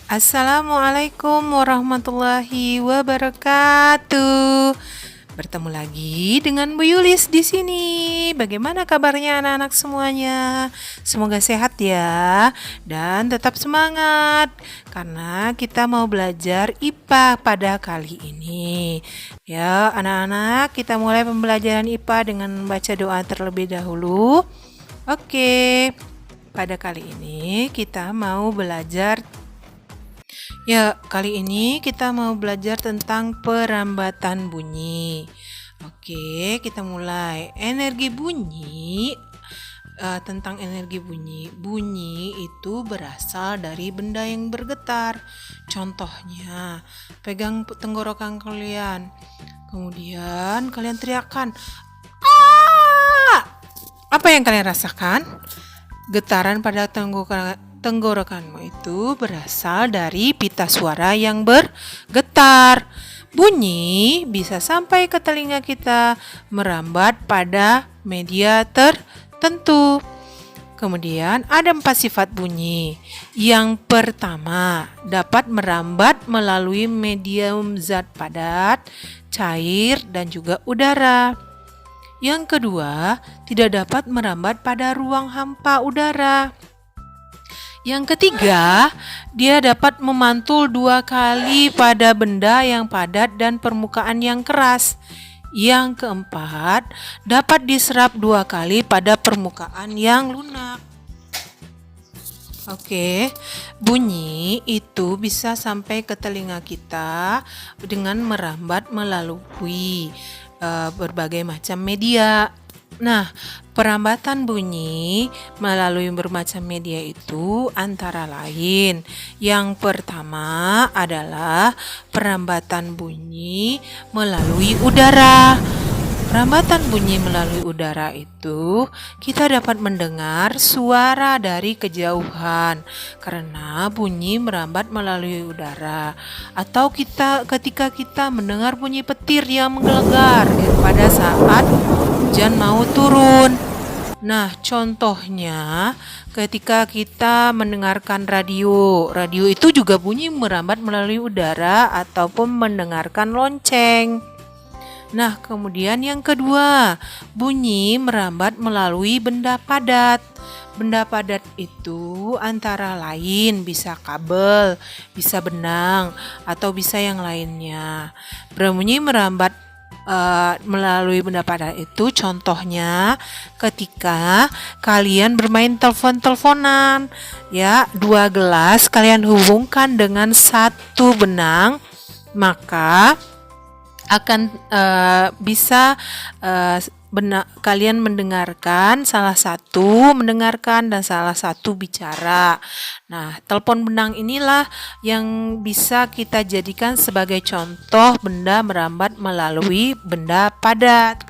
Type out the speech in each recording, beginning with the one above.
Assalamualaikum warahmatullahi wabarakatuh. Bertemu lagi dengan Bu Yulis di sini. Bagaimana kabarnya anak-anak semuanya? Semoga sehat ya dan tetap semangat karena kita mau belajar IPA pada kali ini. Ya, anak-anak, kita mulai pembelajaran IPA dengan membaca doa terlebih dahulu. Oke. Pada kali ini kita mau belajar kali ini kita mau belajar tentang perambatan bunyi. Oke, kita mulai. Energi bunyi, tentang energi bunyi. Bunyi itu berasal dari benda yang bergetar. Contohnya, pegang tenggorokan kalian. Kemudian kalian teriakkan, "Ah!" Apa yang kalian rasakan? Getaran pada tenggorokanmu itu berasal dari pita suara yang bergetar. Bunyi bisa sampai ke telinga kita, merambat pada media tertentu. Kemudian ada 4 sifat bunyi. Yang pertama, dapat merambat melalui medium zat padat, cair, dan juga udara. Yang kedua, tidak dapat merambat pada ruang hampa udara. Yang ketiga, dia dapat memantul 2 kali pada benda yang padat dan permukaan yang keras. Yang keempat, dapat diserap 2 kali pada permukaan yang lunak. Oke, bunyi itu bisa sampai ke telinga kita dengan merambat melalui berbagai macam media. Nah, perambatan bunyi melalui bermacam media itu antara lain. Yang pertama adalah perambatan bunyi melalui udara. Perambatan bunyi melalui udara itu kita dapat mendengar suara dari kejauhan karena bunyi merambat melalui udara, atau ketika kita mendengar bunyi petir yang menggelegar pada saat hujan mau turun. Nah, contohnya ketika kita mendengarkan radio itu juga bunyi merambat melalui udara ataupun mendengarkan lonceng. Nah, kemudian yang kedua, bunyi merambat melalui benda padat. Benda padat itu antara lain bisa kabel, bisa benang, atau bisa yang lainnya. Bunyi merambat melalui benda padat itu contohnya ketika kalian bermain telepon-teleponan, ya, 2 gelas kalian hubungkan dengan 1 benang, maka akan bisa kalian mendengarkan salah satu mendengarkan dan salah satu bicara. Nah, telepon benang inilah yang bisa kita jadikan sebagai contoh benda merambat melalui benda padat.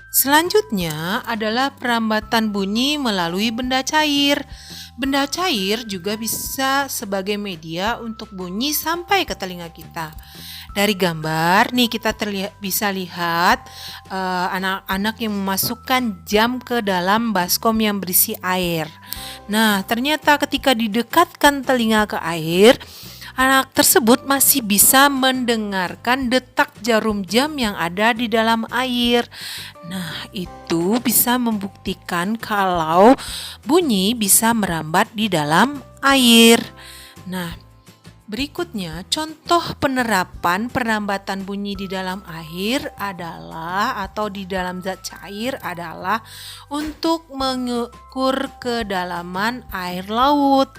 Selanjutnya adalah perambatan bunyi melalui benda cair. Benda cair juga bisa sebagai media untuk bunyi sampai ke telinga kita. Dari gambar nih kita bisa lihat anak-anak yang memasukkan jam ke dalam baskom yang berisi air. Nah, ternyata ketika didekatkan telinga ke air, anak tersebut masih bisa mendengarkan detak jarum jam yang ada di dalam air. Nah, itu bisa membuktikan kalau bunyi bisa merambat di dalam air. Nah, berikutnya contoh penerapan perambatan bunyi di dalam air adalah atau di dalam zat cair adalah untuk mengukur kedalaman air laut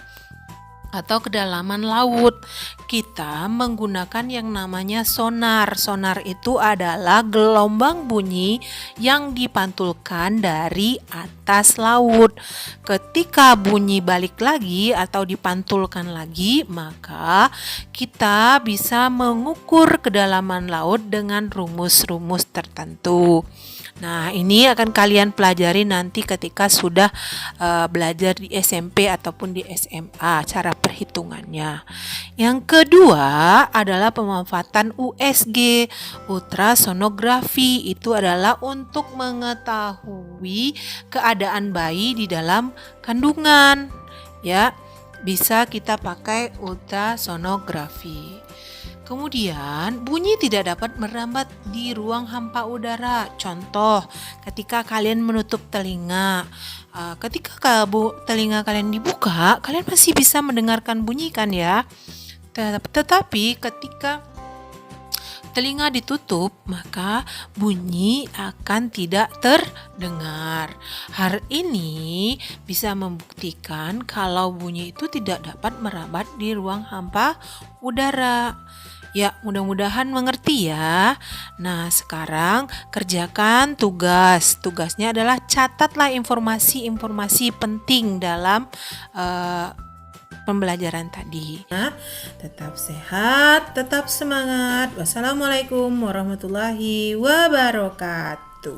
atau kedalaman laut. Kita menggunakan yang namanya sonar. Sonar itu adalah gelombang bunyi yang dipantulkan dari atas laut. Ketika bunyi balik lagi atau dipantulkan lagi, maka kita bisa mengukur kedalaman laut dengan rumus-rumus tertentu. Nah, ini akan kalian pelajari nanti ketika sudah belajar di SMP ataupun di SMA, cara perhitungannya. Yang kedua adalah pemanfaatan USG, ultrasonografi. Itu adalah untuk mengetahui keadaan bayi di dalam kandungan, ya. bisa kita pakai ultrasonografi. Kemudian, bunyi tidak dapat merambat di ruang hampa udara. Contoh, ketika kalian menutup telinga, ketika telinga kalian dibuka, kalian masih bisa mendengarkan bunyi kan ya. Tetapi ketika telinga ditutup, maka bunyi akan tidak terdengar. Hal ini bisa membuktikan kalau bunyi itu tidak dapat merambat di ruang hampa udara. Ya, mudah-mudahan mengerti ya. Nah, sekarang kerjakan tugas. Tugasnya adalah catatlah informasi-informasi penting dalam pembelajaran tadi. Nah, tetap sehat, tetap semangat. Wassalamualaikum warahmatullahi wabarakatuh.